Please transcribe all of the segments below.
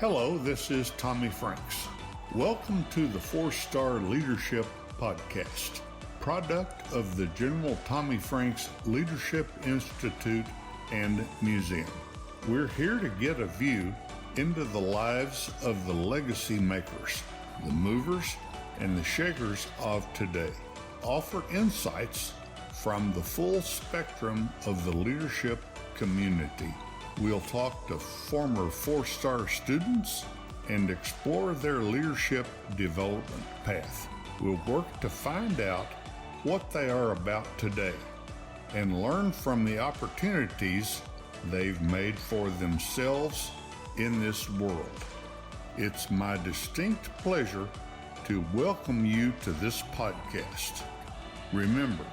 Hello, this is Tommy Franks. Welcome to the 4-Star Leadership Podcast, product of the General Tommy Franks Leadership Institute and Museum. We're here to get a view into the lives of the legacy makers, the movers and the shakers of today. Offer insights from the full spectrum of the leadership community. We'll talk to former 4-star students and explore their leadership development path. We'll work to find out what they are about today and learn from the opportunities they've made for themselves in this world. It's my distinct pleasure to welcome you to this podcast. Remember,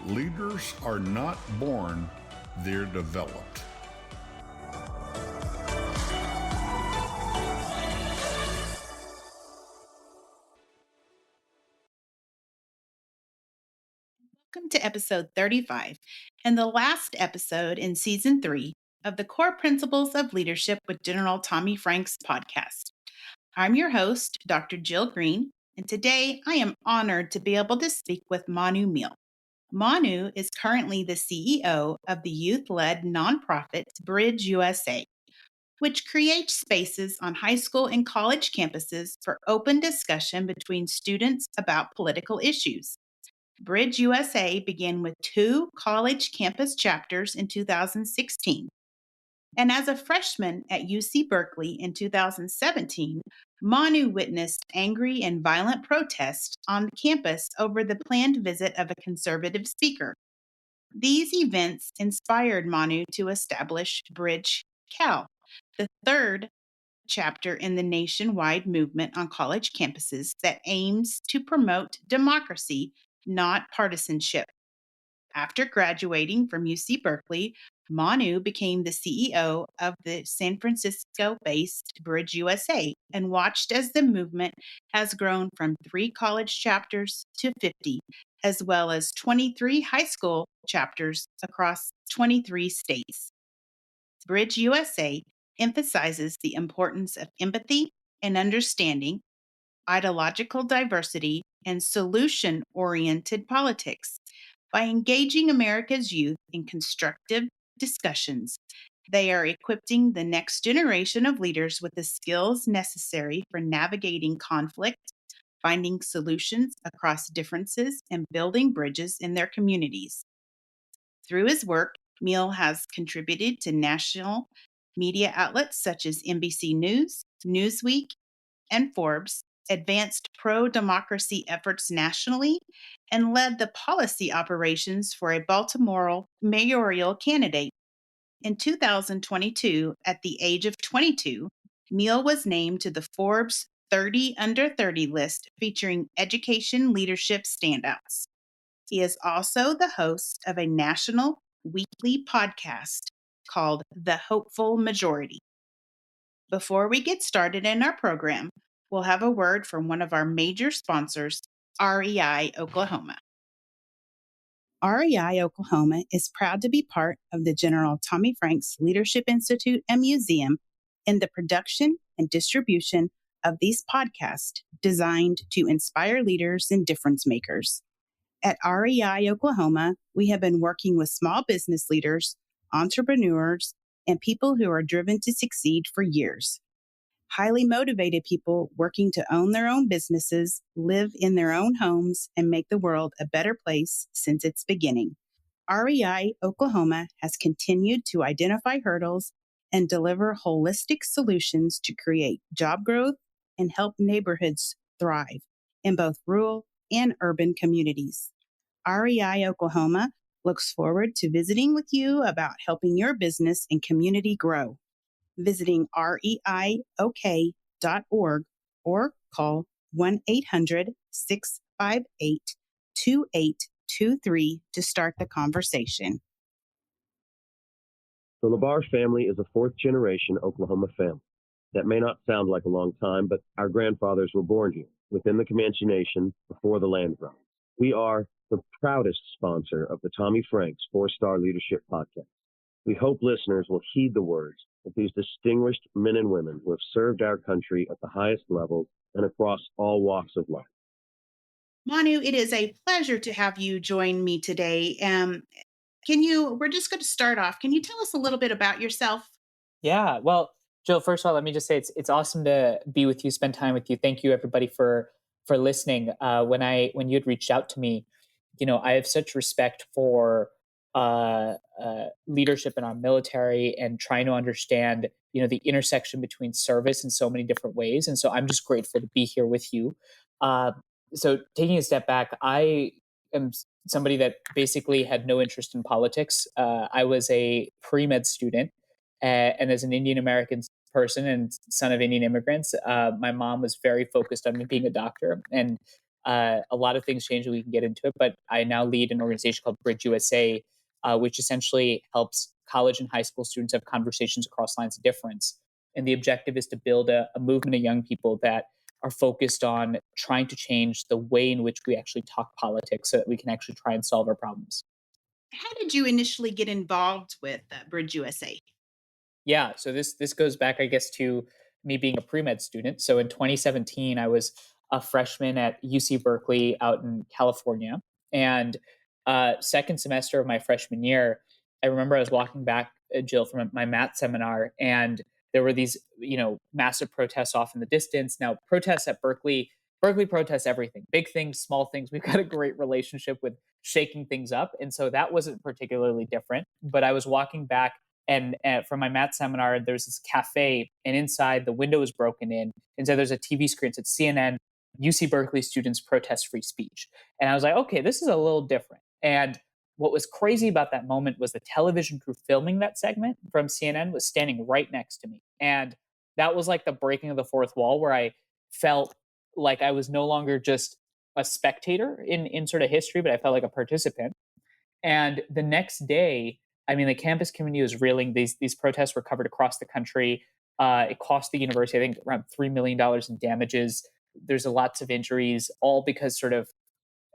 leaders are not born, they're developed. Welcome to episode 35 and the last episode in season 3 of the Core Principles of Leadership with General Tommy Franks podcast. I'm your host, Dr. Jill Green, and today I am honored to be able to speak with Manu Meel. Manu is currently the CEO of the youth-led nonprofit BridgeUSA, which creates spaces on high school and college campuses for open discussion between students about political issues. BridgeUSA began with 2 college campus chapters in 2016. And as a freshman at UC Berkeley in 2017, Manu witnessed angry and violent protests on campus over the planned visit of a conservative speaker. These events inspired Manu to establish Bridge Cal, the 3rd chapter in the nationwide movement on college campuses that aims to promote democracy, not partisanship. After graduating from UC Berkeley, Manu became the CEO of the San Francisco-based BridgeUSA and watched as the movement has grown from 3 college chapters to 50, as well as 23 high school chapters across 23 states. BridgeUSA emphasizes the importance of empathy and understanding, ideological diversity, and solution-oriented politics. By engaging America's youth in constructive discussions, they are equipping the next generation of leaders with the skills necessary for navigating conflict, finding solutions across differences, and building bridges in their communities. Through his work, Meel has contributed to national media outlets such as NBC News, Newsweek, and Forbes, advanced pro-democracy efforts nationally, and led the policy operations for a Baltimore mayoral candidate. In 2022, at the age of 22, Meel was named to the Forbes 30 Under 30 list featuring education leadership standouts. He is also the host of a national weekly podcast called The Hopeful Majority. Before we get started in our program, we'll have a word from one of our major sponsors, REI Oklahoma. REI Oklahoma is proud to be part of the General Tommy Franks Leadership Institute and Museum in the production and distribution of these podcasts designed to inspire leaders and difference makers. At REI Oklahoma, we have been working with small business leaders, entrepreneurs, and people who are driven to succeed for years. Highly motivated people working to own their own businesses, live in their own homes, and make the world a better place since its beginning. REI Oklahoma has continued to identify hurdles and deliver holistic solutions to create job growth and help neighborhoods thrive in both rural and urban communities. REI Oklahoma looks forward to visiting with you about helping your business and community grow. Visiting reiok.org or call 1-800-658-2823 to start the conversation. The LaBarge family is a 4th-generation Oklahoma family. That may not sound like a long time, but our grandfathers were born here, within the Comanche Nation, before the land grant. We are the proudest sponsor of the Tommy Franks 4-Star Leadership Podcast. We hope listeners will heed the words with these distinguished men and women who have served our country at the highest levels and across all walks of life. Manu, it is a pleasure to have you join me today. We're just going to start off. Can you tell us a little bit about yourself? Yeah. Well, Jill, first of all, let me just say it's awesome to be with you, spend time with you. Thank you everybody for listening. When you had reached out to me, I have such respect for leadership in our military and trying to understand, the intersection between service in so many different ways. And so I'm just grateful to be here with you. Uh, so taking a step back, I am somebody that basically had no interest in politics. I was a pre-med student, and as an Indian American person and son of Indian immigrants, my mom was very focused on me being a doctor. And a lot of things changed, and we can get into it. But I now lead an organization called BridgeUSA, which essentially helps college and high school students have conversations across lines of difference. And the objective is to build a movement of young people that are focused on trying to change the way in which we actually talk politics so that we can actually try and solve our problems. How did you initially get involved with Bridge USA? Yeah, so this goes back, I guess, to me being a pre med student. So in 2017, I was a freshman at UC Berkeley out in California, and second semester of my freshman year, I remember I was walking back, Jill, from my math seminar, and there were these, massive protests off in the distance. Now, protests at Berkeley protests everything, big things, small things. We've got a great relationship with shaking things up, and so that wasn't particularly different. But I was walking back and from my math seminar, there's this cafe, and inside the window is broken in, and so there's a TV screen. It said CNN, UC Berkeley students protest free speech, and I was like, okay, this is a little different. And what was crazy about that moment was the television crew filming that segment from CNN was standing right next to me, and that was like the breaking of the fourth wall, where I felt like I was no longer just a spectator in sort of history, but I felt like a participant. And the next day, I mean, the campus community was reeling. These protests were covered across the country. It cost the university, I think, around $3 million in damages. There's lots of injuries, all because sort of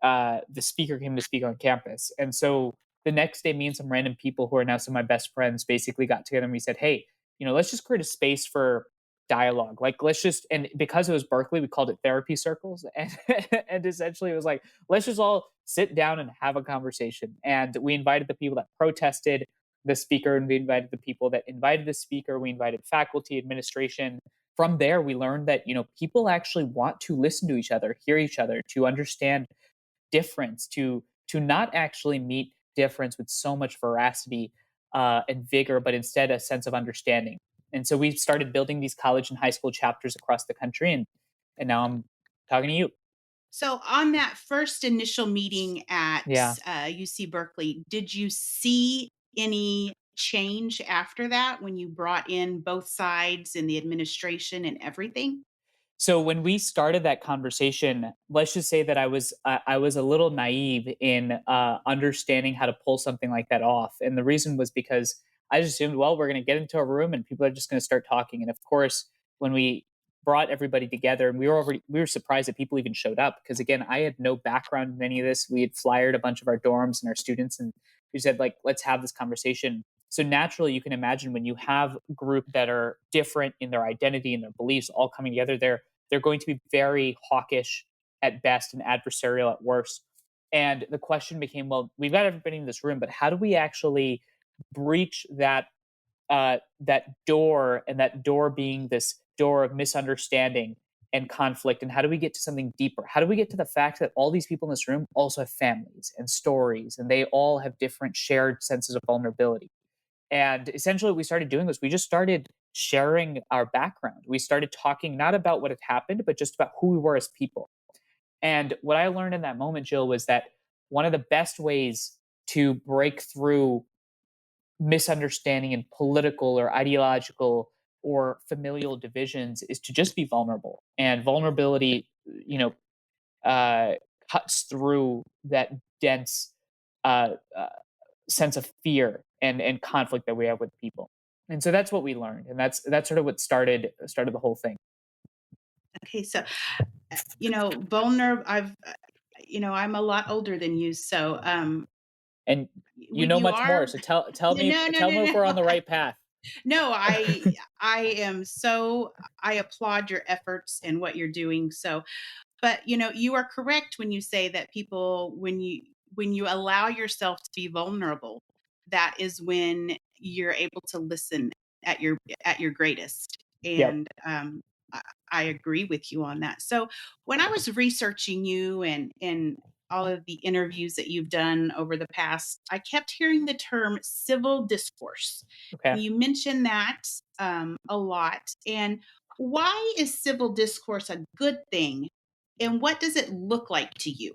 the speaker came to speak on campus. And so the next day, me and some random people who are now some of my best friends basically got together and we said, hey, let's just create a space for dialogue. Like, let's just, and because it was Berkeley, we called it therapy circles. And, and essentially it was like, let's just all sit down and have a conversation. And we invited the people that protested the speaker, and we invited the people that invited the speaker. We invited faculty, administration. From there, we learned that, people actually want to listen to each other, hear each other, to understand difference, to not actually meet difference with so much veracity and vigor, but instead a sense of understanding. And so we started building these college and high school chapters across the country, and now I'm talking to you. So, on that first initial meeting at Yeah. UC Berkeley, did you see any change after that when you brought in both sides and the administration and everything? So when we started that conversation, let's just say that I was a little naive in understanding how to pull something like that off, and the reason was because I just assumed, well, we're going to get into a room and people are just going to start talking. And of course, when we brought everybody together, and we were surprised that people even showed up, because again, I had no background in any of this. We had flyered a bunch of our dorms and our students, and we said, like, let's have this conversation. So naturally, you can imagine when you have a group that are different in their identity and their beliefs all coming together, they're going to be very hawkish at best and adversarial at worst. And the question became, well, we've got everybody in this room, but how do we actually breach that door, and that door being this door of misunderstanding and conflict? And how do we get to something deeper? How do we get to the fact that all these people in this room also have families and stories, and they all have different shared senses of vulnerability? And essentially, what we started doing was we just started sharing our background. We started talking not about what had happened, but just about who we were as people. And what I learned in that moment, Jill, was that one of the best ways to break through misunderstanding and political or ideological or familial divisions is to just be vulnerable. And vulnerability, uh, cuts through that dense uh, uh, sense of fear and conflict that we have with people. And so that's what we learned, and that's sort of what started the whole thing. Okay, so vulnerable. I'm a lot older than you, so And you when know you much more. are, So tell no, no, me no, if we're on no. the right path. No, I am so I applaud your efforts and what you're doing. So, but you are correct when you say that people when you allow yourself to be vulnerable, that is when you're able to listen at your greatest. Yep. And I, I agree with you on that. So when I was researching you and all of the interviews that you've done over the past, I kept hearing the term civil discourse. Okay. And you mentioned that a lot. And why is civil discourse a good thing? And what does it look like to you?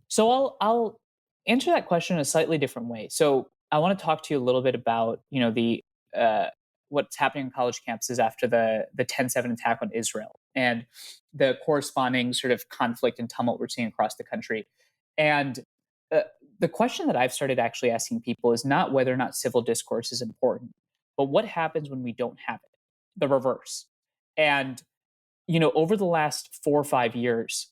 So I'll answer that question in a slightly different way. So I want to talk to you a little bit about the uh, what's happening on college campuses after the 10/7 attack on Israel and the corresponding sort of conflict and tumult we're seeing across the country. And uh, the question that I've started actually asking people is not whether or not civil discourse is important, but what happens when we don't have it, the reverse. And over the last 4 or 5 years,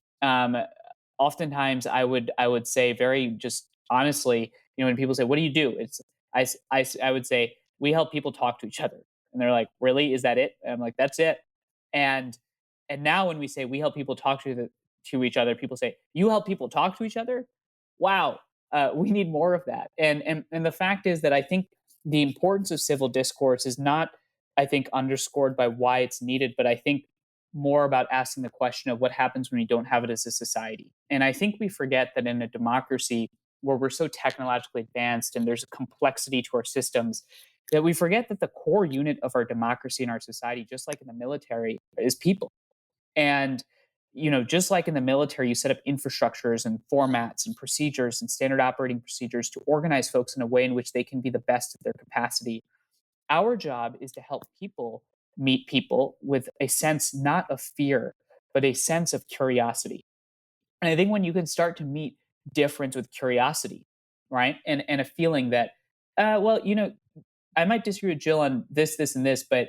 oftentimes I would say very just honestly, when people say, "What do you do?" I would say we help people talk to each other, and they're like, "Really? Is that it?" And I'm like, "That's it." And and now when we say we help people talk to each other, people say, "You help people talk to each other?" Wow, we need more of that. And the fact is that I think the importance of civil discourse is not, I think, underscored by why it's needed, but I think more about asking the question of what happens when we don't have it as a society. And I think we forget that in a democracy where we're so technologically advanced and there's a complexity to our systems, that we forget that the core unit of our democracy and our society, just like in the military, is people. And just like in the military, you set up infrastructures and formats and procedures and standard operating procedures to organize folks in a way in which they can be the best of their capacity. Our job is to help people meet people with a sense not of fear, but a sense of curiosity. And I think when you can start to meet difference with curiosity, right? And a feeling that, well, I might disagree with Jill on this, this, and this, but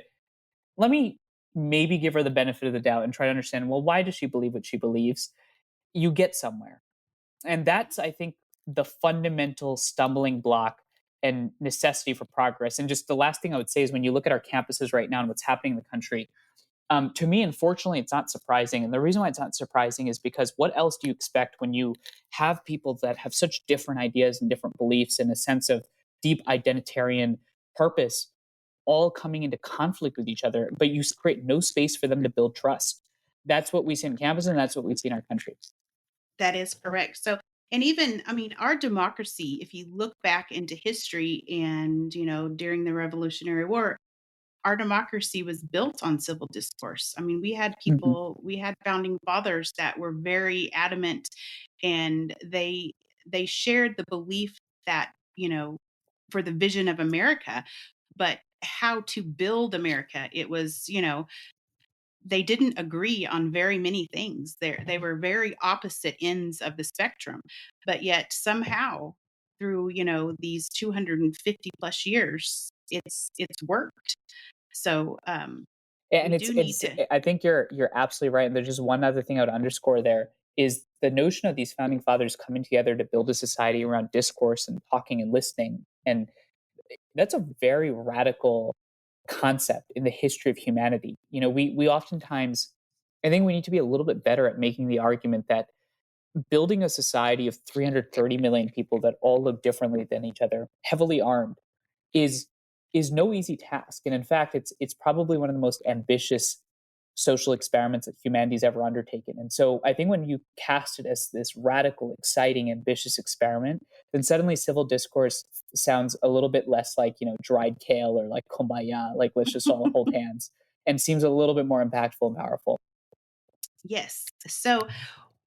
let me maybe give her the benefit of the doubt and try to understand, well, why does she believe what she believes? You get somewhere. And that's, I think, the fundamental stumbling block and necessity for progress. And just the last thing I would say is when you look at our campuses right now and what's happening in the country, to me, unfortunately, it's not surprising. And the reason why it's not surprising is because what else do you expect when you have people that have such different ideas and different beliefs and a sense of deep identitarian purpose all coming into conflict with each other, but you create no space for them to build trust? That's what we see on campus, and that's what we see in our country. That is correct. So, and even, I mean, our democracy, if you look back into history and, during the Revolutionary War, our democracy was built on civil discourse. I mean, Mhm. we had founding fathers that were very adamant, and they shared the belief that, for the vision of America, but how to build America. It was, they didn't agree on very many things. They were very opposite ends of the spectrum, but yet somehow through, these 250 plus years, it's worked. So, And we it's do need it's to. I think you're absolutely right. And there's just one other thing I would underscore there is the notion of these founding fathers coming together to build a society around discourse and talking and listening. And that's a very radical concept in the history of humanity. We oftentimes, I think we need to be a little bit better at making the argument that building a society of 330 million people that all live differently than each other, heavily armed, is is no easy task. And in fact, it's probably one of the most ambitious social experiments that humanity's ever undertaken. And so I think when you cast it as this radical, exciting, ambitious experiment, then suddenly civil discourse sounds a little bit less like, dried kale or like kumbaya, like let's just all hold hands, and seems a little bit more impactful and powerful. Yes. So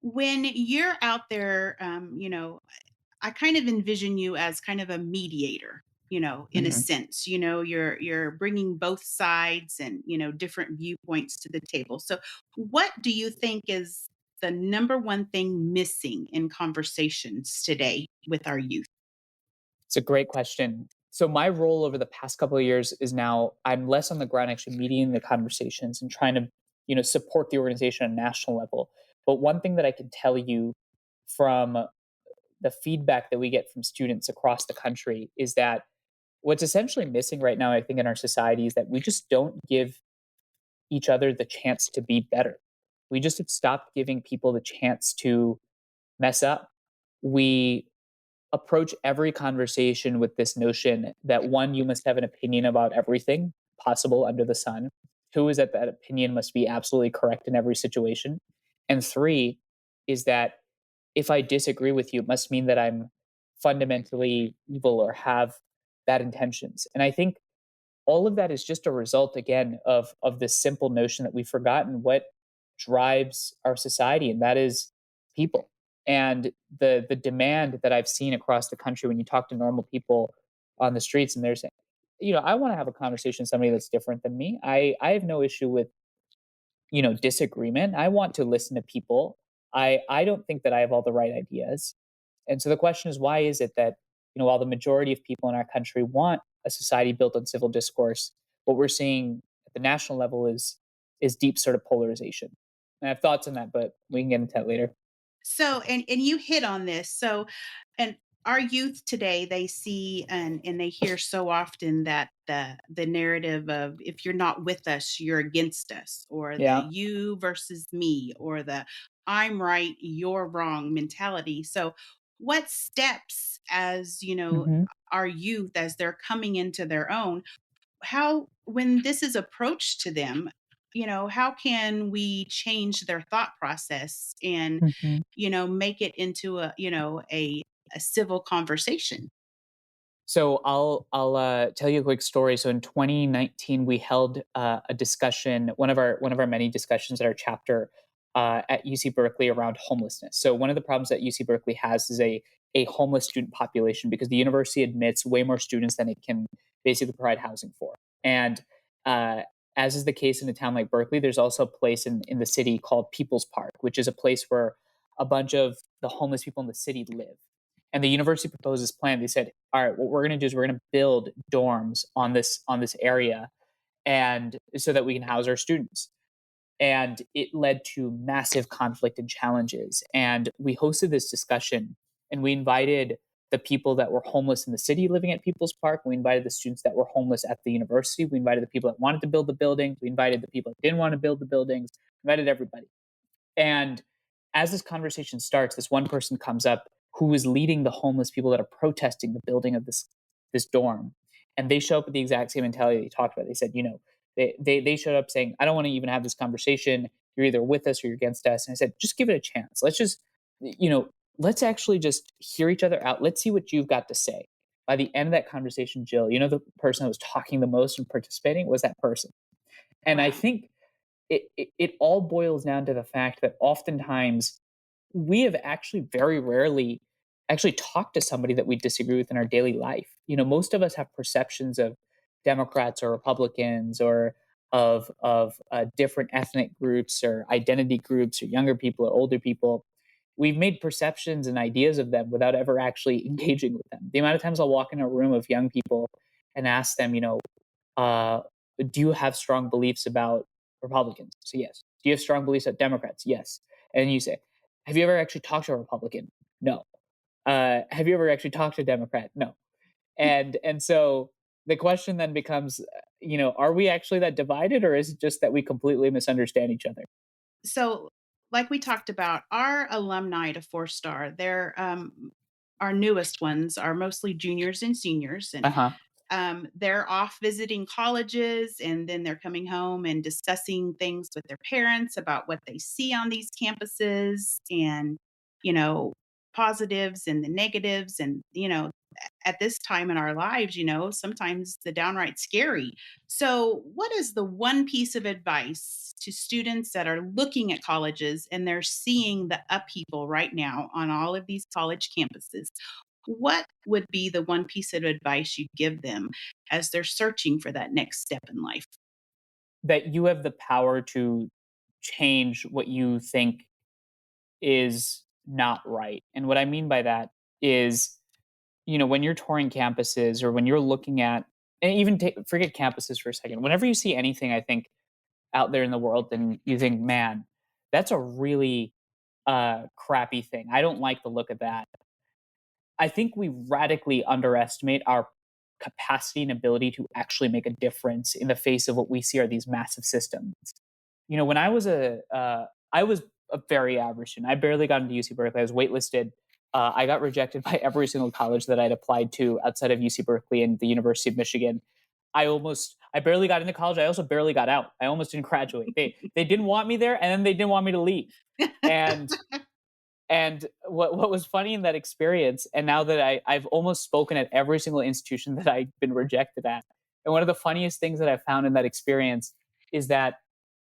when you're out there, I kind of envision you as kind of a mediator, in a Mhm. sense. You're bringing both sides and, different viewpoints to the table. So what do you think is the number one thing missing in conversations today with our youth? It's a great question. So my role over the past couple of years is now I'm less on the ground actually mediating the conversations and trying to, support the organization on a national level. But one thing that I can tell you from the feedback that we get from students across the country is that what's essentially missing right now, I think, in our society is that we just don't give each other the chance to be better. We just have stopped giving people the chance to mess up. We approach every conversation with this notion that one, you must have an opinion about everything possible under the sun. Two is that that opinion must be absolutely correct in every situation. And three is that if I disagree with you, it must mean that I'm fundamentally evil or have bad intentions. And I think all of that is just a result again of this simple notion that we've forgotten what drives our society, and that is people. And the demand that I've seen across the country when you talk to normal people on the streets and they're saying, I want to have a conversation with somebody that's different than me. I have no issue with, disagreement. I want to listen to people. I don't think that I have all the right ideas. And so the question is, why is it that, while the majority of people in our country want a society built on civil discourse, what we're seeing at the national level is deep sort of polarization. And I have thoughts on that, but we can get into that later. So, and you hit on this. So, and our youth today, they see and they hear so often that the narrative of, if you're not with us, you're against us, or the Yeah. you versus me, or the I'm right, you're wrong mentality. So, what steps, as Hmm. our youth, as they're coming into their own, how, when this is approached to them, how can we change their thought process and Hmm. make it into a civil conversation? So I'll tell you a quick story. So in 2019, we held a discussion, one of our many discussions at our chapter at UC Berkeley around homelessness. So one of the problems that UC Berkeley has is a homeless student population because the university admits way more students than it can basically provide housing for. And uh, as is the case in a town like Berkeley, there's also a place in the city called People's Park, which is a place where a bunch of the homeless people in the city live. And the university proposed this plan. They said, all right, what we're going to do is we're going to build dorms on this area, and so that we can house our students. And it led to massive conflict and challenges. And we hosted this discussion, and we invited the people that were homeless in the city living at People's Park. We invited the students that were homeless at the university. We invited the people that wanted to build the buildings. We invited the people that didn't want to build the buildings. We invited everybody. And as this conversation starts, this one person comes up who is leading the homeless people that are protesting the building of this dorm. And they show up with the exact same mentality they talked about. They said, they showed up saying, I don't want to even have this conversation. You're either with us or you're against us. And I said, just give it a chance. Let's just, let's actually just hear each other out. Let's see what you've got to say. By the end of that conversation, Jill, the person that was talking the most and participating was that person. And I Wow. think it all boils down to the fact that oftentimes we have actually very rarely actually talked to somebody that we disagree with in our daily life. Most of us have perceptions of Democrats or Republicans or of different ethnic groups or identity groups or younger people or older people. We've made perceptions and ideas of them without ever actually engaging with them. The amount of times I'll walk in a room of young people and ask them, uh, do you have strong beliefs about Republicans? So yes. Do you have strong beliefs about Democrats? Yes. And you say, have you ever actually talked to a Republican? No. Have you ever actually talked to a Democrat? No. And so the question then becomes, are we actually that divided, or is it just that we completely misunderstand each other? So, like we talked about, our alumni to Four Star, they're our newest ones are mostly juniors and seniors, Uh and huh. they're off visiting colleges, and then they're coming home and discussing things with their parents about what they see on these campuses, and you know positives and the negatives, and at this time in our lives, sometimes the downright scary. So, what is the one piece of advice to students that are looking at colleges and they're seeing the upheaval right now on all of these college campuses? What would be the one piece of advice you give them as they're searching for that next step in life? That you have the power to change what you think is not right. And what I mean by that is, when you're touring campuses or when you're looking at, and even forget campuses for a second, whenever you see anything, I think, out there in the world, then you think, man, that's a really crappy thing. I don't like the look of that. I think we radically underestimate our capacity and ability to actually make a difference in the face of what we see are these massive systems. When I was a very average student. I barely got into UC Berkeley. I was waitlisted. I got rejected by every single college that I'd applied to outside of UC Berkeley and the University of Michigan. I barely got into college. I also barely got out. I almost didn't graduate. They didn't want me there, and then they didn't want me to leave. And what was funny in that experience, and now that I've almost spoken at every single institution that I've been rejected at, and one of the funniest things that I found in that experience is that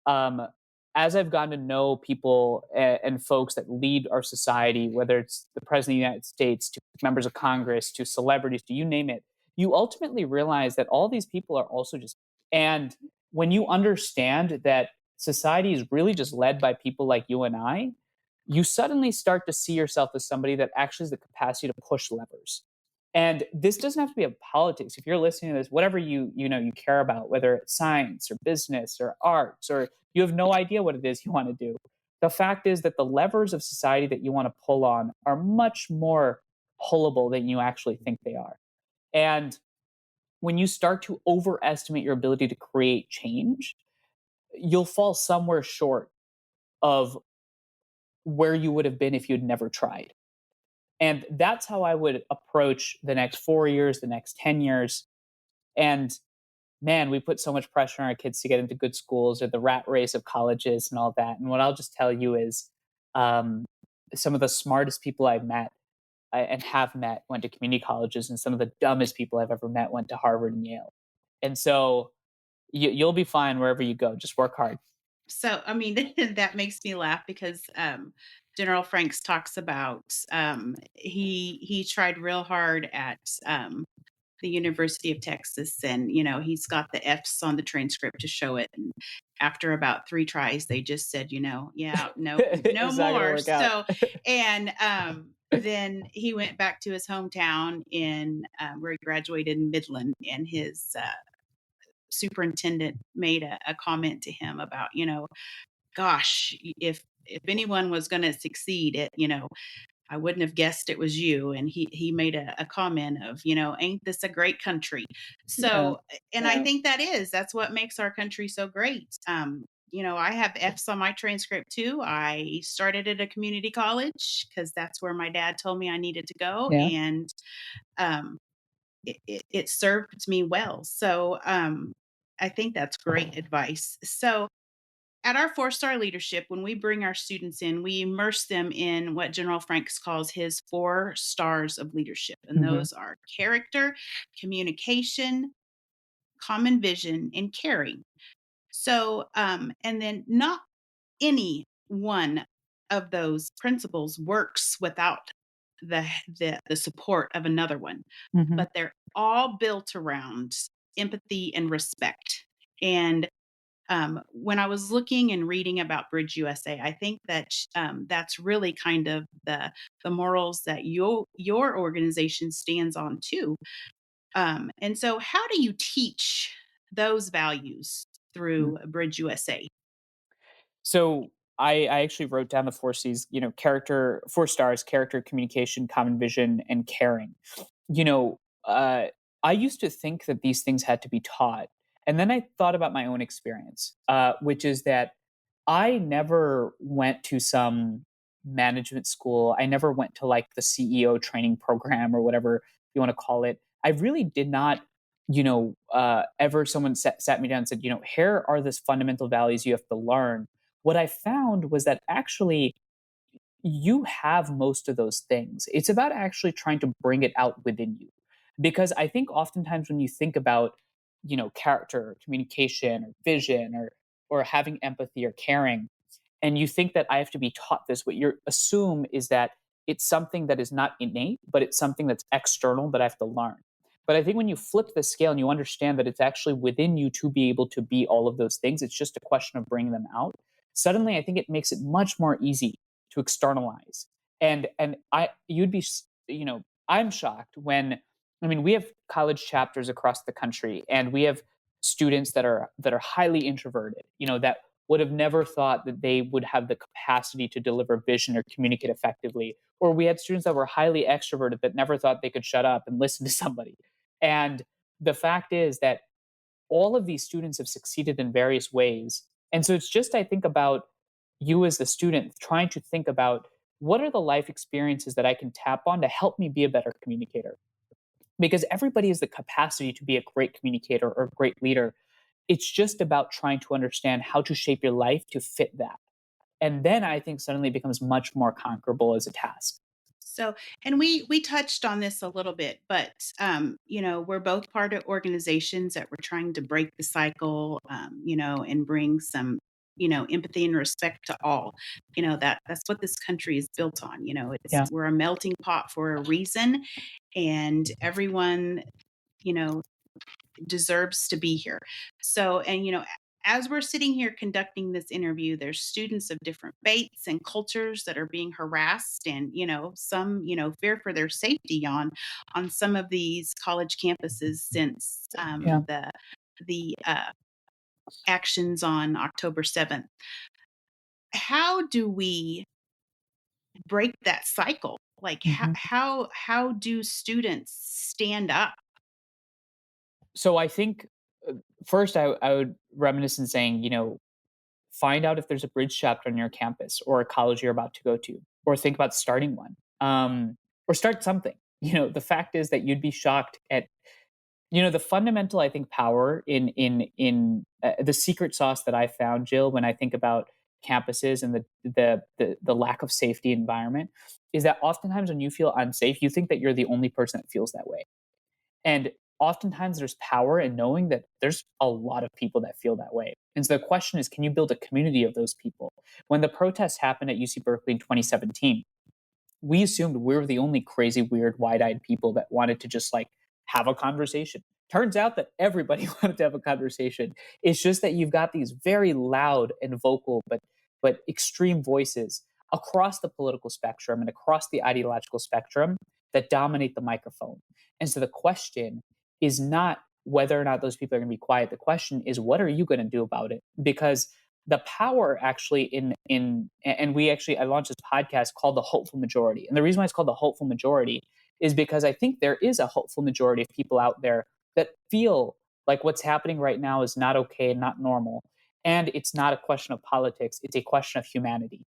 um, as I've gotten to know people and folks that lead our society, whether it's the president of the United States, to members of Congress, to celebrities, to you name it, you ultimately realize that all these people are also just, and when you understand that society is really just led by people like you and I, you suddenly start to see yourself as somebody that actually has the capacity to push levers. And this doesn't have to be about politics. If you're listening to this, whatever you care about, whether it's science or business or arts, or you have no idea what it is you want to do, the fact is that the levers of society that you want to pull on are much more pullable than you actually think they are. And when you start to overestimate your ability to create change, you'll fall somewhere short of where you would have been if you'd never tried. And that's how I would approach the next 4 years, the next 10 years. And man, we put so much pressure on our kids to get into good schools or the rat race of colleges and all that. And what I'll just tell you is um, some of the smartest people I've met and have met went to community colleges, and some of the dumbest people I've ever met went to Harvard and Yale. And so you'll be fine wherever you go. Just work hard. So, I mean, that makes me laugh because General Franks talks about he tried real hard at the University of Texas, and he's got the F's on the transcript to show it. And after about 3 tries, they just said, yeah, no, no more. So, and then he went back to his hometown in where he graduated in Midland, and his superintendent made a comment to him about, gosh, if anyone was going to succeed at, I wouldn't have guessed it was you. And he made a comment of, ain't this a great country? So, and I think that's what makes our country so great. I have F's on my transcript too. I started at a community college because that's where my dad told me I needed to go. Yeah. And it served me well. So I think that's great advice. So at our 4-star leadership, when we bring our students in, we immerse them in what General Franks calls his 4 stars of leadership. And those are character, communication, common vision, and caring. So, and then not any one of those principles works without the support of another one, but they're all built around empathy and respect. And when I was looking and reading about BridgeUSA, I think that that's really kind of the morals that your organization stands on too. And so, how do you teach those values through BridgeUSA? So I actually wrote down the 4 C's, character, 4 stars, character, communication, common vision, and caring. You know, I used to think that these things had to be taught. And then I thought about my own experience, which is that I never went to some management school. I never went to like the CEO training program or whatever you want to call it. I really did not, ever someone sat me down and said, here are the fundamental values you have to learn. What I found was that actually you have most of those things. It's about actually trying to bring it out within you. Because I think oftentimes when you think about, character, communication, or vision, or having empathy or caring, and you think that I have to be taught this, what you assume is that it's something that is not innate, but it's something that's external that I have to learn. But I think when you flip the scale and you understand that it's actually within you to be able to be all of those things, it's just a question of bringing them out. Suddenly, I think it makes it much more easy to externalize. And you'd be, I'm shocked when, I mean, we have college chapters across the country, and we have students that are highly introverted, that would have never thought that they would have the capacity to deliver vision or communicate effectively. Or we had students that were highly extroverted that never thought they could shut up and listen to somebody. And the fact is that all of these students have succeeded in various ways. And so it's just, I think, about you as the student trying to think about what are the life experiences that I can tap on to help me be a better communicator? Because everybody has the capacity to be a great communicator or a great leader. It's just about trying to understand how to shape your life to fit that. And then I think suddenly it becomes much more conquerable as a task. So, and we touched on this a little bit, but we're both part of organizations that we're trying to break the cycle, and bring some, empathy and respect to all. That's what this country is built on. It's Yeah. we're a melting pot for a reason, and everyone, you know, deserves to be here. So, and as we're sitting here conducting this interview, there's students of different faiths and cultures that are being harassed, and some fear for their safety on some of these college campuses since Yeah. the actions on October 7th. How do we break that cycle? Like Mhm. how do students stand up? So I think uh, first I would reminisce in saying, find out if there's a bridge chapter on your campus or a college you're about to go to, or think about starting one, or start something. The fact is that you'd be shocked at the fundamental, I think, power in the secret sauce that I found, Jill, when I think about campuses and the lack of safety environment, is that oftentimes when you feel unsafe, you think that you're the only person that feels that way. And oftentimes there's power in knowing that there's a lot of people that feel that way. And so the question is, can you build a community of those people? When the protests happened at UC Berkeley in 2017, we assumed we were the only crazy, weird, wide eyed people that wanted to just like have a conversation. Turns out that everybody wanted to have a conversation. It's just that you've got these very loud and vocal, but extreme voices across the political spectrum and across the ideological spectrum that dominate the microphone. And so the question is not whether or not those people are going to be quiet. The question is, what are you going to do about it? Because the power actually in and we actually I launched this podcast called The Hopeful Majority. And the reason why it's called The Hopeful Majority is because I think there is a hopeful majority of people out there that feel like what's happening right now is not okay, not normal. And it's not a question of politics, it's a question of humanity.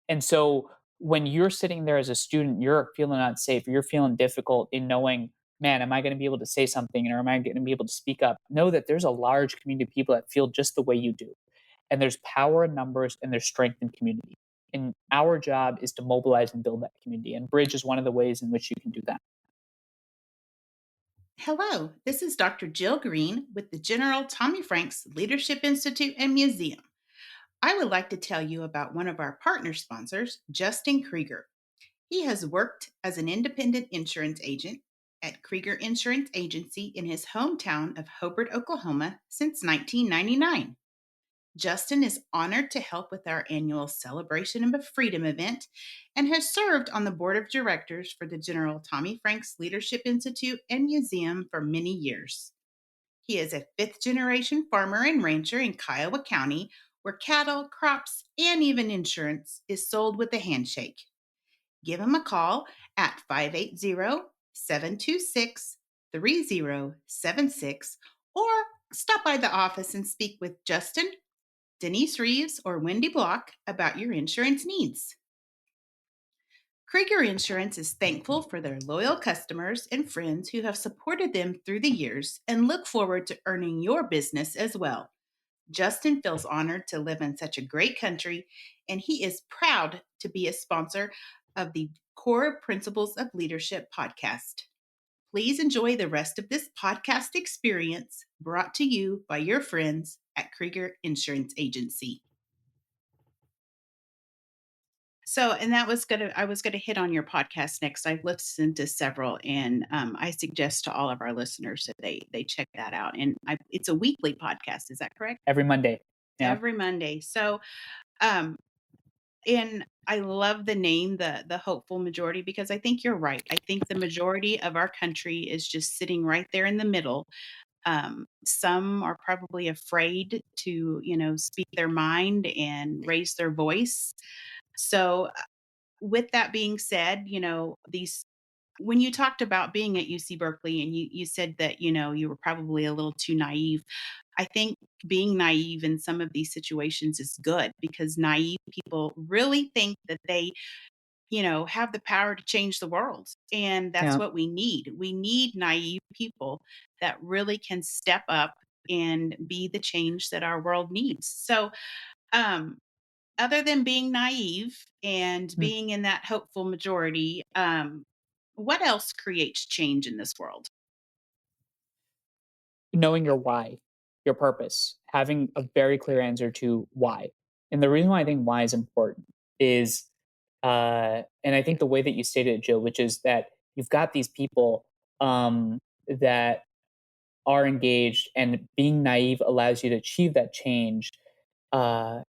And so when you're sitting there as a student, you're feeling unsafe, you're feeling difficult in knowing, man, am I going to be able to say something or am I going to be able to speak up? Know that there's a large community of people that feel just the way you do. And there's power in numbers and there's strength in community. And our job is to mobilize and build that community. And Bridge is one of the ways in which you can do that. Hello, this is Dr. Jill Green with the General Tommy Franks Leadership Institute and Museum. I would like to tell you about one of our partner sponsors, Justin Krieger. He has worked as an independent insurance agent at Krieger Insurance Agency in his hometown of Hobart, Oklahoma since 1999. Justin is honored to help with our annual Celebration of Freedom event and has served on the board of directors for the General Tommy Franks Leadership Institute and Museum for many years. He is a fifth generation farmer and rancher in Kiowa County, where cattle, crops, and even insurance is sold with a handshake. Give him a call at 580-726-3076 or stop by the office and speak with Justin, Denise Reeves, or Wendy Block about your insurance needs. Krieger Insurance is thankful for their loyal customers and friends who have supported them through the years and look forward to earning your business as well. Justin feels honored to live in such a great country, and he is proud to be a sponsor of the Core Principles of Leadership podcast. Please enjoy the rest of this podcast experience brought to you by your friends at Krieger Insurance Agency. So, and I was gonna hit on your podcast next. I've listened to several, and I suggest to all of our listeners that they check that out. And it's a weekly podcast. Is that correct? Every Monday. Yeah. Every Monday. So, um, and I love the name, the hopeful majority, because I think you're right. I think the majority of our country is just sitting right there in the middle. Some are probably afraid to, speak their mind and raise their voice. So, with that being said, these when you talked about being at UC Berkeley and you said that, you were probably a little too naive. I think being naive in some of these situations is good because naive people really think that they, have the power to change the world. And that's Yeah. what we need. We need naive people that really can step up and be the change that our world needs. So, um, other than being naive and Mm. being in that hopeful majority, what else creates change in this world? Knowing your why, your purpose, having a very clear answer to why. And the reason why I think why is important is, and I think the way that you stated it, Jill, which is that you've got these people that are engaged, and being naive allows you to achieve that change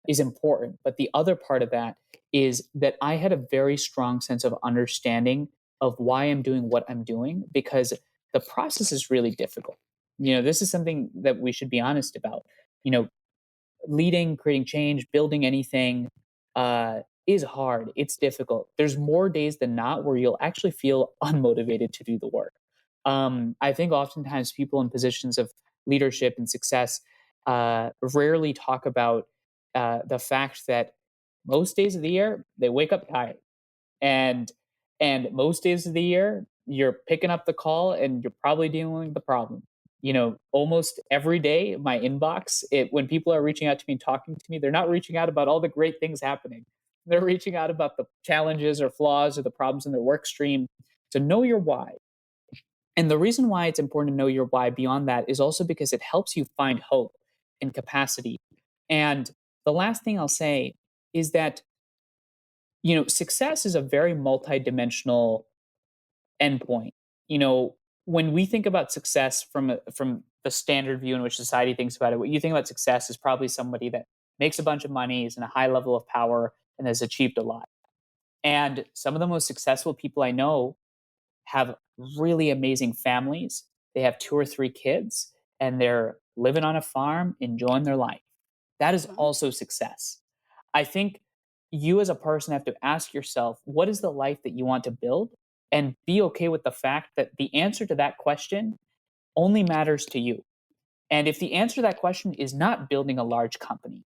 is important. But the other part of that is that I had a very strong sense of understanding of why I'm doing what I'm doing, because the process is really difficult. This is something that we should be honest about. You know, Leading, creating change, building anything is hard. It's difficult. There's more days than not where you'll actually feel unmotivated to do the work. I think oftentimes people in positions of leadership and success rarely talk about the fact that most days of the year they wake up tired, and most days of the year you're picking up the call and you're probably dealing with the problem. Almost every day my inbox, when people are reaching out to me and talking to me, they're not reaching out about all the great things happening. They're reaching out about the challenges or flaws or the problems in their work stream. So know your why. And the reason why it's important to know your why beyond that is also because it helps you find hope and capacity. And the last thing I'll say is that success is a very multidimensional endpoint. You know, when we think about success from the standard view in which society thinks about it, what you think about success is probably somebody that makes a bunch of money, is in a high level of power, and has achieved a lot. And some of the most successful people I know have really amazing families. They have 2 or 3 kids, and they're living on a farm, enjoying their life. That is Mhm. also success. I think you as a person have to ask yourself, what is the life that you want to build? And be okay with the fact that the answer to that question only matters to you. And if the answer to that question is not building a large company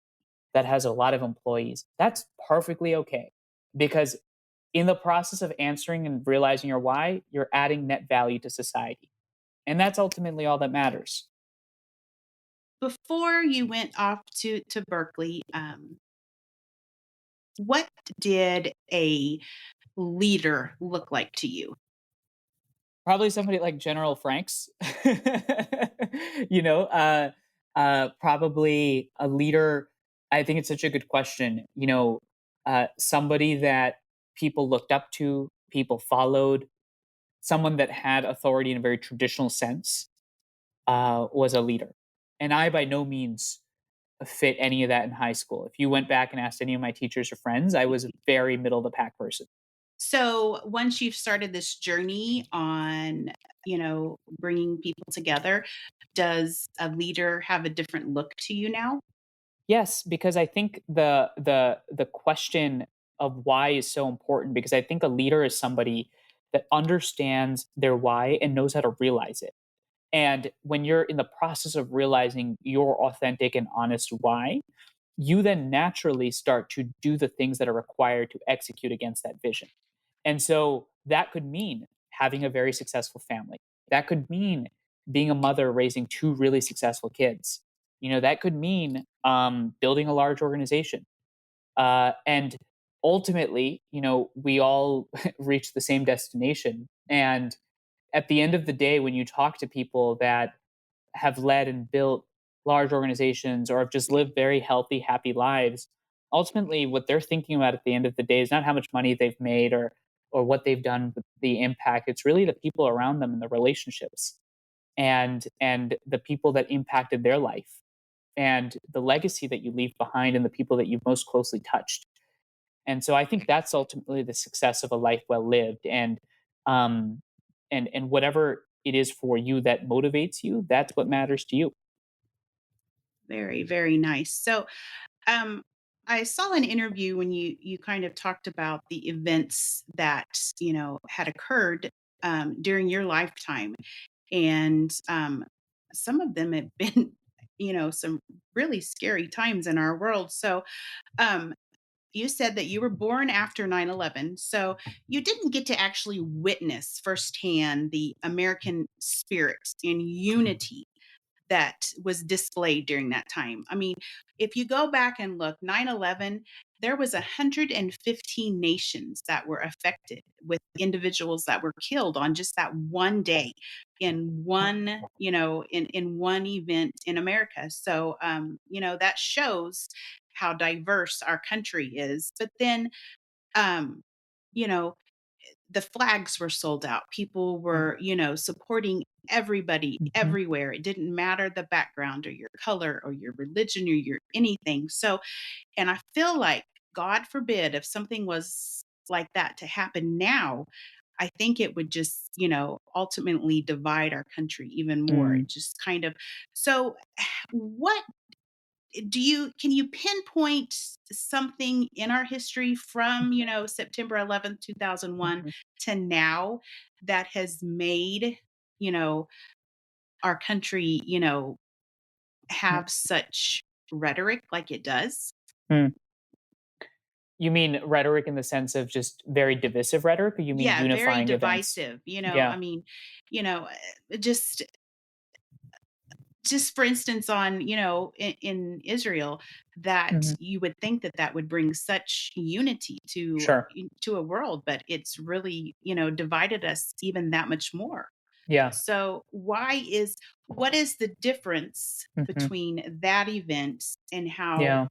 that has a lot of employees, that's perfectly okay. Because in the process of answering and realizing your why, you're adding net value to society. And that's ultimately all that matters. Before you went off to Berkeley, what did a leader look like to you? Probably somebody like General Franks. you know, uh, Probably a leader. I think it's such a good question. Somebody that people looked up to, people followed, someone that had authority in a very traditional sense was a leader. And I, by no means, fit any of that in high school. If you went back and asked any of my teachers or friends, I was a very middle of the pack person. So once you've started this journey on, bringing people together, does a leader have a different look to you now? Yes, because I think the question of why is so important, because I think a leader is somebody that understands their why and knows how to realize it. And when you're in the process of realizing your authentic and honest why, you then naturally start to do the things that are required to execute against that vision. And so that could mean having a very successful family. That could mean being a mother raising 2 really successful kids. That could mean building a large organization. And ultimately, we all reach the same destination. And at the end of the day, when you talk to people that have led and built large organizations or have just lived very healthy, happy lives, ultimately what they're thinking about at the end of the day is not how much money they've made or what they've done with the impact. It's really the people around them and the relationships and the people that impacted their life and the legacy that you leave behind and the people that you've most closely touched. And so I think that's ultimately the success of a life well lived. Um and whatever it is for you that motivates you, that's what matters to you. Very, very nice. So, um, I saw an interview when you kind of talked about the events that had occurred during your lifetime. And some of them have been, some really scary times in our world. So um, you said that you were born after 9/11, so you didn't get to actually witness firsthand the American spirit and unity that was displayed during that time. I mean, if you go back and look, 9/11, there was 115 nations that were affected, with individuals that were killed on just that one day, in one, in one event in America. So that shows how diverse our country is. But then um, you know, the flags were sold out. People were, supporting everybody Mhm. everywhere. It didn't matter the background or your color or your religion or your anything. So, and I feel like, God forbid, if something was like that to happen now, I think it would just, ultimately divide our country even more. Mm. It just kind of, so what can you pinpoint something in our history from, September 11th, 2001 Mhm. to now that has made, you know, our country, Mhm. have such rhetoric like it does? Mm. You mean rhetoric in the sense of just very divisive rhetoric, or you mean Yeah, very unifying events? divisive. I Yeah. mean, you know, just for instance, on, in Israel, that Mhm. you would think that that would bring such unity Sure. to a world, but it's really, divided us even that much more. Yeah. So what is the difference Mhm. between that event and how, Yeah.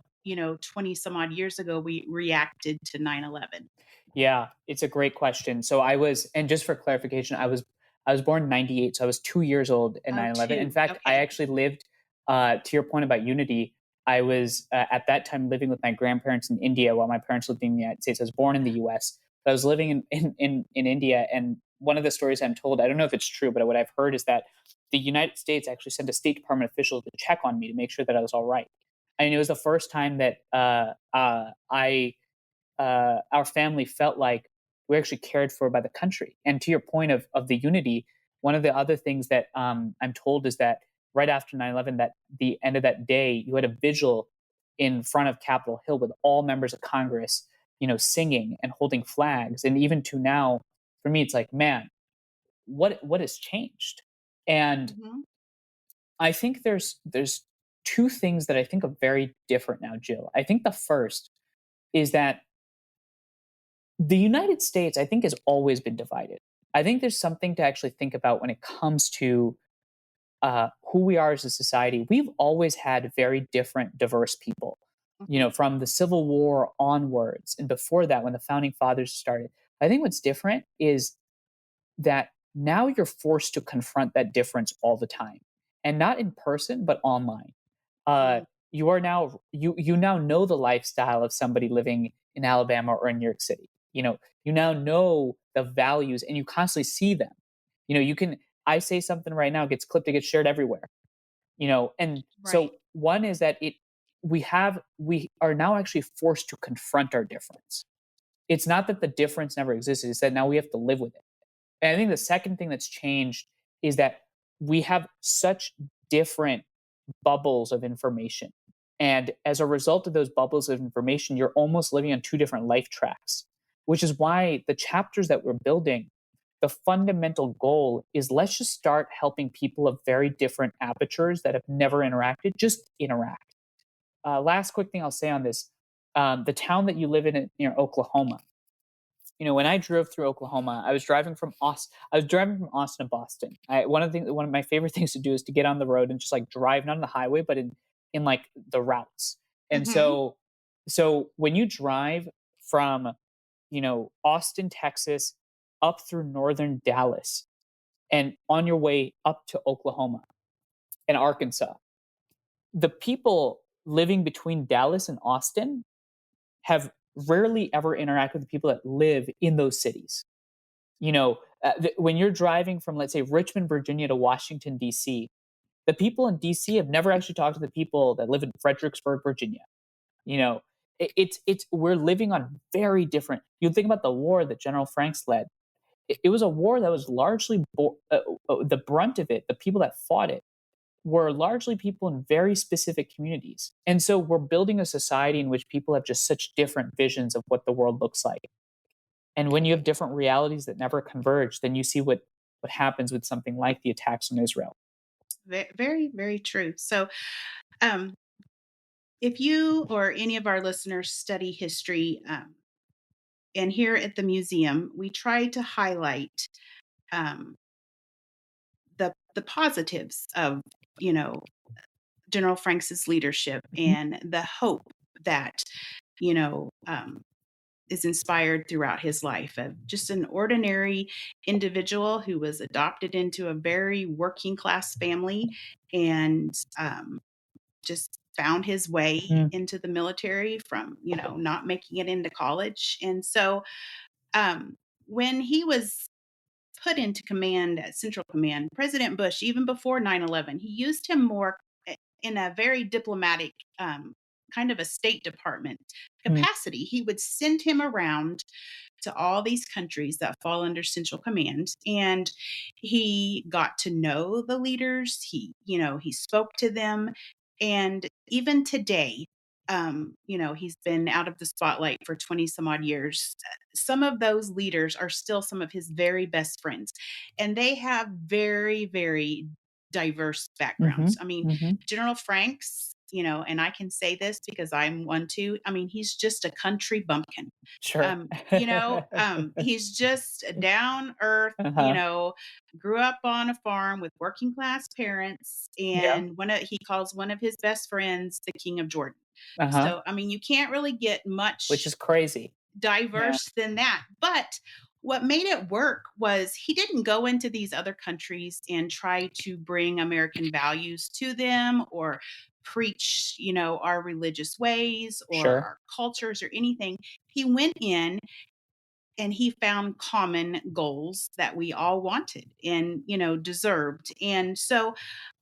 20 some odd years ago we reacted to 9/11? Yeah, it's a great question. So and just for clarification, I was born in 98, so I was 2 years old in Oh, 9/11. In two. fact, I Okay. actually lived to your point about unity, I was at that time living with my grandparents in India while my parents lived in the United States. I was born in the US, but I was living in India, and one of the stories I'm told, I don't know if it's true, but what I've heard is that the United States actually sent a State Department official to check on me to make sure that I was all right. And it was the first time that our family felt like we were actually cared for by the country. And to your point of the unity, one of the other things that I'm told is that right after 9/11, that the end of that day, you had a vigil in front of Capitol Hill with all members of Congress, singing and holding flags. And even to now, for me, it's like, man, what has changed? And Hmm. I think there's two things that I think are very different now, Jill. I think the first is that the United States, I think, has always been divided. I think there's something to actually think about when it comes to who we are as a society. We've always had very different, diverse people, Hmm. from the Civil War onwards. And before that, when the founding fathers started, I think what's different is that now you're forced to confront that difference all the time, and not in person, but online. Uh, you are now you now know the lifestyle of somebody living in Alabama or in New York City. You now know the values, and you constantly see them. You can I say something right now, it gets clipped, it gets shared everywhere. And Right. so one is that we are now actually forced to confront our difference. It's not that the difference never existed; it's that now we have to live with it. And I think the second thing that's changed is that we have such different bubbles of information. And as a result of those bubbles of information, you're almost living on two different life tracks, which is why the chapters that we're building, the fundamental goal is, let's just start helping people of very different apertures that have never interacted just interact. Last quick thing I'll say on this, the town that you live in near Oklahoma, when I drove through Oklahoma, I was driving from Austin. I was driving from Austin to Boston. One of my favorite things to do is to get on the road and just like drive, not on the highway, but in like the routes. And Hmm. so when you drive from Austin, Texas, up through northern Dallas, and on your way up to Oklahoma and Arkansas, the people living between Dallas and Austin have rarely ever interacted with the people that live in those cities. When you're driving from, let's say, Richmond, Virginia to Washington, D.C., the people in D.C. have never actually talked to the people that live in Fredericksburg, Virginia. You know, we're living on very different. You think about the war that General Franks led. it was a war that was largely the brunt of it. The people that fought it were largely people in very specific communities. And so we're building a society in which people have just such different visions of what the world looks like. And when you have different realities that never converge, then you see what happens with something like the attacks on Israel. Very, very true. So, um, if you or any of our listeners study history, and here at the museum, we try to highlight um, the positives of, you know, General Franks's leadership Mhm. and the hope that, you know, is inspired throughout his life of just an ordinary individual who was adopted into a very working class family and just found his way Mm. into the military from, not making it into college. And so um, when he was put into command at Central Command, President Bush, even before 9/11, he used him more in a very diplomatic, kind of a State Department Mm. capacity. He would send him around to all these countries that fall under Central Command, and he got to know the leaders. He spoke to them, and even today, he's been out of the spotlight for 20 some odd years. Some of those leaders are still some of his very best friends, and they have very, very diverse backgrounds. Mhm. I mean, Mhm. General Franks, and I can say this because I'm one too. I mean, he's just a country bumpkin. Sure. He's just a down earth, Uh-huh. grew up on a farm with working class parents, Yeah. and he calls one of his best friends the King of Jordan. Uh-huh. So, I mean, you can't really get Which much is crazy. Yeah. diverse than that. But what made it work was he didn't go into these other countries and try to bring American values to them or preach, our religious ways or Sure. our cultures or anything. He went in and he found common goals that we all wanted and deserved. And so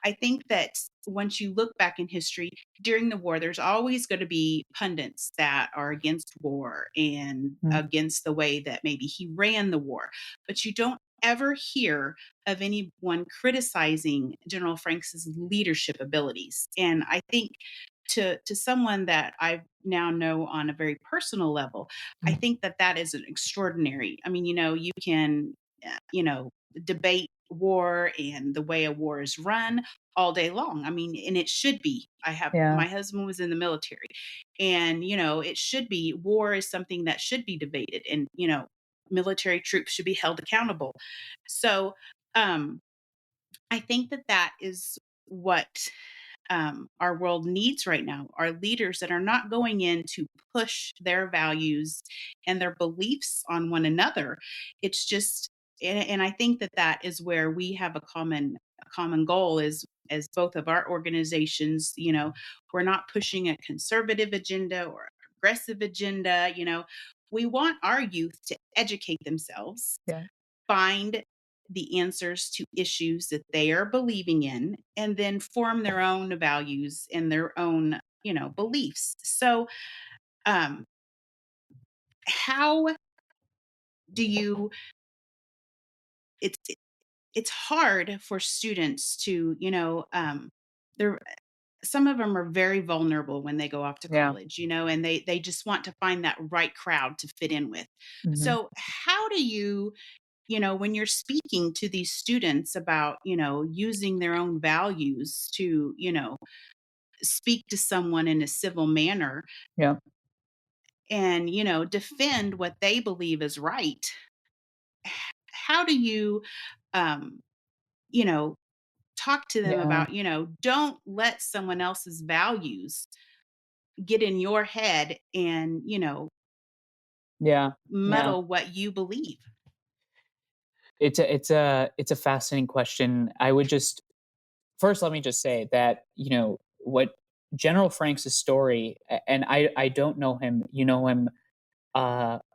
I think that once you look back in history during the war, there's always going to be pundits that are against war and Mm. against the way that maybe he ran the war, but you don't ever hear of anyone criticizing General Franks's leadership abilities. And I think to someone that I now know on a very personal level, I Mm. think that is an extraordinary. I mean, you can, debate war and the way a war is run all day long. I mean, and it should be. Yeah. My husband was in the military, and, it should be. War is something that should be debated, and, military troops should be held accountable. So, um, I think that is what our world needs right now are leaders that are not going in to push their values and their beliefs on one another. It's just, and I think that is where we have a common goal is as both of our organizations. We're not pushing a conservative agenda or aggressive agenda. We want our youth to educate themselves, Yeah. find the answers to issues that they are believing in, and then form their own values and their own, beliefs. So, um, how do you? It's it's hard for students to, they're some of them are very vulnerable when they go off to Yeah. college, and they just want to find that right crowd to fit in with. Mhm. So, how do you when you're speaking to these students about, using their own values to, speak to someone in a civil manner Yeah. and, defend what they believe is right, how do you, um, you know, talk to them Yeah. about, don't let someone else's values get in your head and, Yeah. Yeah. muddle what you believe? It's a fascinating question. I would just first let me just say that, what General Franks' story, and I don't know him, you know him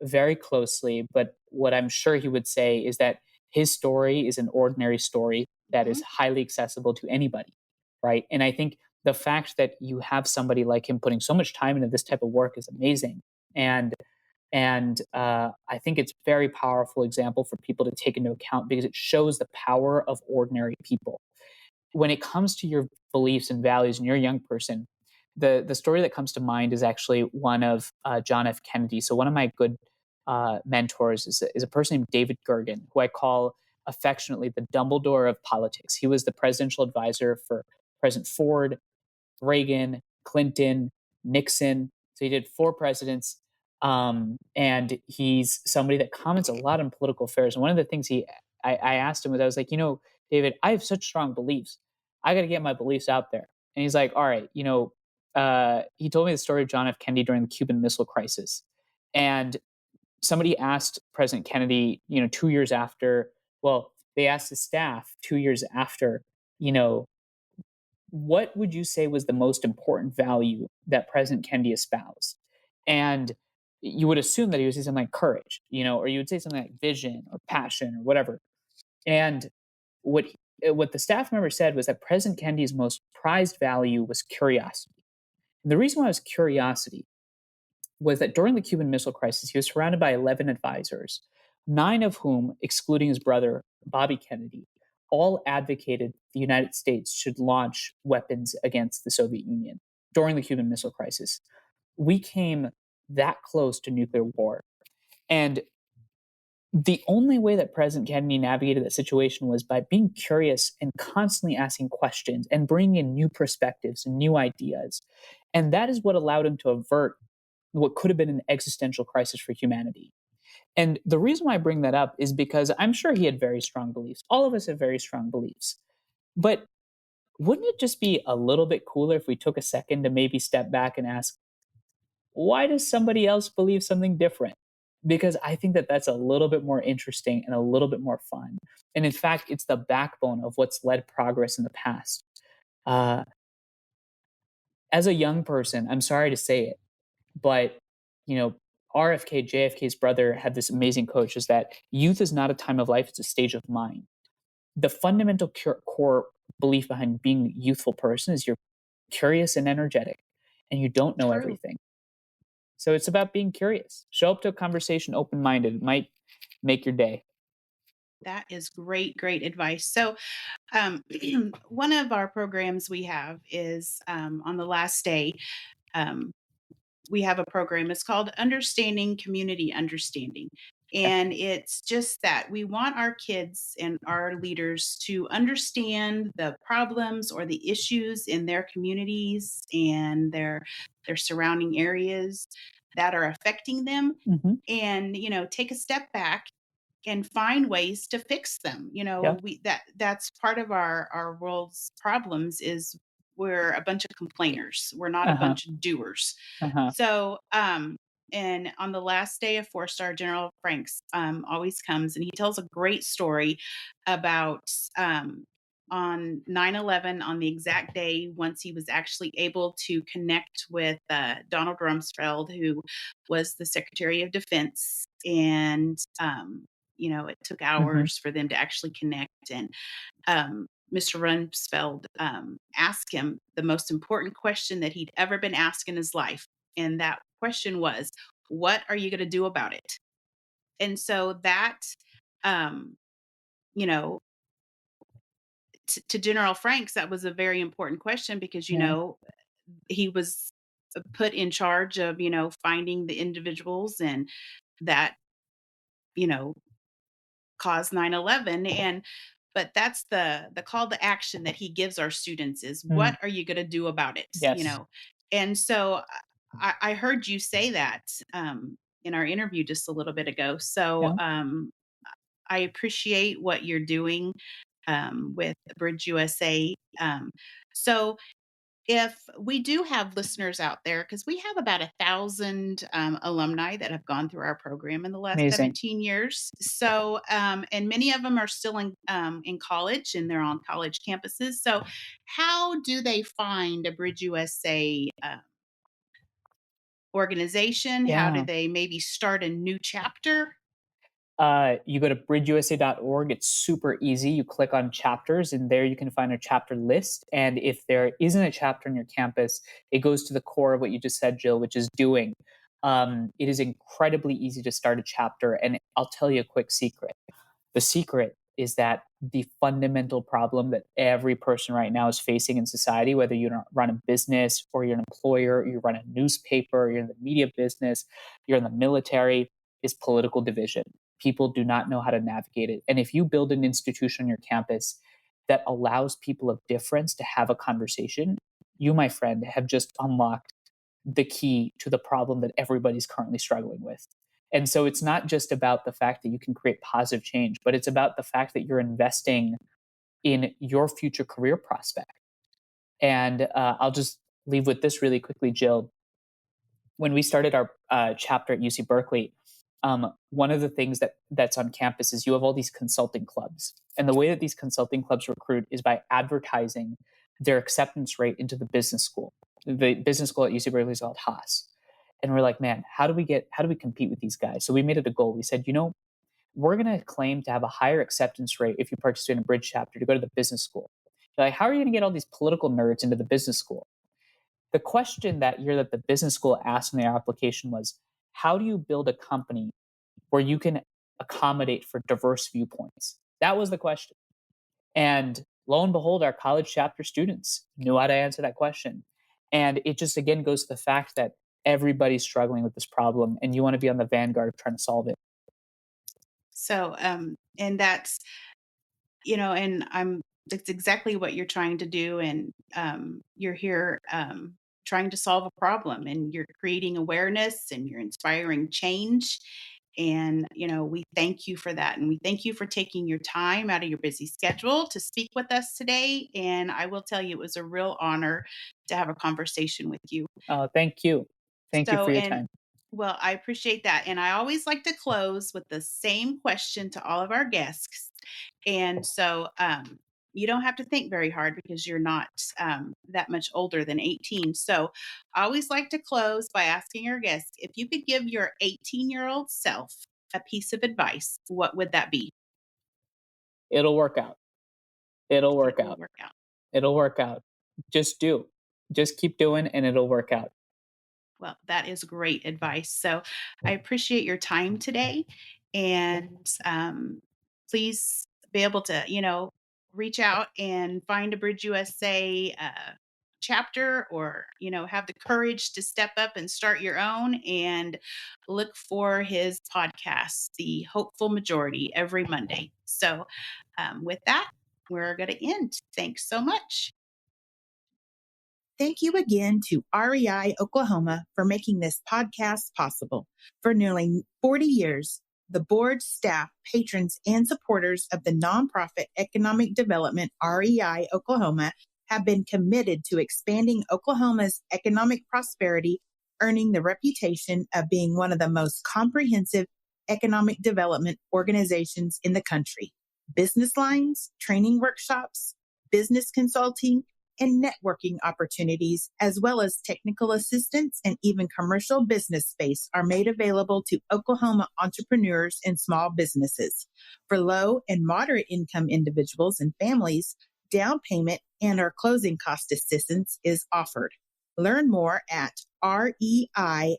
very closely, but what I'm sure he would say is that his story is an ordinary story that is Mhm. highly accessible to anybody, right? And I think the fact that you have somebody like him putting so much time into this type of work is amazing. And And I think it's a very powerful example for people to take into account because it shows the power of ordinary people. When it comes to your beliefs and values and you're a young person, the story that comes to mind is actually one of John F. Kennedy. So one of my good mentors is a person named David Gergen, who I call affectionately the Dumbledore of politics. He was the presidential advisor for President Ford, Reagan, Clinton, Nixon. So he did 4 presidents. And he's somebody that comments a lot on political affairs. And one of the things I asked him was, I was like, David, I have such strong beliefs. I got to get my beliefs out there. And he's like, all right, he told me the story of John F. Kennedy during the Cuban Missile Crisis. And somebody asked President Kennedy, 2 years after, well, they asked his staff 2 years after, what would you say was the most important value that President Kennedy espoused? And you would assume that he would say something like courage, or you would say something like vision or passion or whatever. And what the staff member said was that President Kennedy's most prized value was curiosity. And the reason why it was curiosity was that during the Cuban Missile Crisis, he was surrounded by 11 advisors, 9 of whom, excluding his brother, Bobby Kennedy, all advocated the United States should launch weapons against the Soviet Union during the Cuban Missile Crisis. We came that close to nuclear war. And the only way that President Kennedy navigated that situation was by being curious and constantly asking questions and bringing in new perspectives and new ideas. And that is what allowed him to avert what could have been an existential crisis for humanity. And the reason why I bring that up is because I'm sure he had very strong beliefs. All of us have very strong beliefs. But wouldn't it just be a little bit cooler if we took a second to maybe step back and ask, why does somebody else believe something different? Because I think that that's a little bit more interesting and a little bit more fun. And in fact, it's the backbone of what's led progress in the past. As a young person, I'm sorry to say it, but RFK, JFK's brother, had this amazing coach, is that youth is not a time of life, it's a stage of mind. The fundamental core belief behind being a youthful person is you're curious and energetic, and you don't know everything. So it's about being curious. Show up to a conversation open-minded. It might make your day. That is great, great advice. So, one of our programs we have is on the last day. We have a program. It's called Understanding Community Understanding. And it's just that we want our kids and our leaders to understand the problems or the issues in their communities and their surrounding areas that are affecting them, Mm-hmm. and take a step back and find ways to fix them. Yeah. That's part of our world's problems is we're a bunch of complainers. We're not a Uh-huh. bunch of doers. Uh-huh. So, and on the last day of 4-star, General Franks always comes and he tells a great story about on 9/11, on the exact day, once he was actually able to connect with Donald Rumsfeld, who was the Secretary of Defense. And, it took hours for them to actually connect. And Mr. Rumsfeld asked him the most important question that he'd ever been asked in his life. And that question was, what are you going to do about it? And so that, um, you know, to General Franks, that was a very important question because, Yeah. he was put in charge of, finding the individuals and that, caused 9/11. But that's the call to action that he gives our students is, Mm. what are you going to do about it? Yes. And so I heard you say that in our interview just a little bit ago. So Yeah. I appreciate what you're doing with BridgeUSA. So if we do have listeners out there, because we have about 1,000 alumni that have gone through our program in the last Amazing. 17 years. So, and many of them are still in college and they're on college campuses. So, how do they find a BridgeUSA organization? How do Yeah. they maybe start a new chapter? You go to bridgeusa.org. It's super easy. You click on chapters, and there you can find a chapter list. And if there isn't a chapter on your campus, it goes to the core of what you just said, Jill, which is doing. it is incredibly easy to start a chapter. And I'll tell you a quick secret. The secret is that the fundamental problem that every person right now is facing in society, whether you run a business or you're an employer, you run a newspaper, you're in the media business, you're in the military, is political division. People do not know how to navigate it. And if you build an institution on your campus that allows people of difference to have a conversation, you, my friend, have just unlocked the key to the problem that everybody's currently struggling with. And so it's not just about the fact that you can create positive change, but it's about the fact that you're investing in your future career prospect. And I'll just leave with this really quickly, Jill. When we started our chapter at UC Berkeley, one of the things that's on campus is you have all these consulting clubs. And the way that these consulting clubs recruit is by advertising their acceptance rate into the business school. The business school at UC Berkeley is called Haas. And we're like, man, how do we compete with these guys? So we made it a goal. We said, we're going to claim to have a higher acceptance rate if you participate in a Bridge chapter to go to the business school. You're like, how are you going to get all these political nerds into the business school? The question that year that the business school asked in their application was, how do you build a company where you can accommodate for diverse viewpoints? That was the question. And lo and behold, our college chapter students knew how to answer that question. And it just, again, goes to the fact that everybody's struggling with this problem and you want to be on the vanguard of trying to solve it. So, and that's, and that's exactly what you're trying to do. And you're here trying to solve a problem, and you're creating awareness and you're inspiring change. And, we thank you for that. And we thank you for taking your time out of your busy schedule to speak with us today. And I will tell you, it was a real honor to have a conversation with you. Thank you. Thank you for your time. Well, I appreciate that. And I always like to close with the same question to all of our guests. And so you don't have to think very hard because you're not that much older than 18. So I always like to close by asking our guests, if you could give your 18-year-old self a piece of advice, what would that be? It'll work out. It'll work out. It'll work out. Just keep doing and it'll work out. Well, that is great advice. So I appreciate your time today. And please be able to, reach out and find a BridgeUSA chapter, or, have the courage to step up and start your own, and look for his podcast, The Hopeful Majority, every Monday. So with that, we're going to end. Thanks so much. Thank you again to REI Oklahoma for making this podcast possible. For nearly 40 years, the board, staff, patrons, and supporters of the nonprofit economic development REI Oklahoma have been committed to expanding Oklahoma's economic prosperity, earning the reputation of being one of the most comprehensive economic development organizations in the country. Business lines, training workshops, business consulting, and networking opportunities, as well as technical assistance and even commercial business space, are made available to Oklahoma entrepreneurs and small businesses. For low and moderate income individuals and families, down payment and or closing cost assistance is offered. Learn more at reiok.org.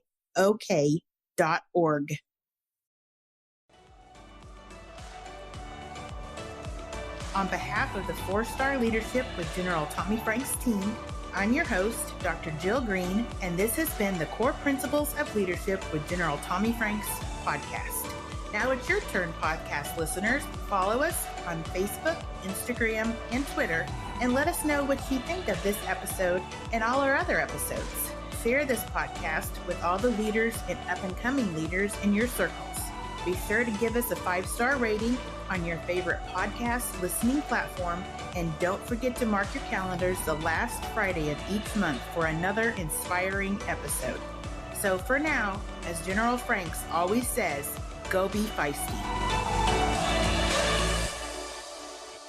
On behalf of the 4-Star Leadership with General Tommy Franks team, I'm your host, Dr. Jill Green, and this has been the Core Principles of Leadership with General Tommy Franks podcast. Now it's your turn, podcast listeners. Follow us on Facebook, Instagram, and Twitter, and let us know what you think of this episode and all our other episodes. Share this podcast with all the leaders and up-and-coming leaders in your circles. Be sure to give us a 5-star rating on your favorite podcast listening platform, and don't forget to mark your calendars the last Friday of each month for another inspiring episode. So for now, as General Franks always says, go be feisty.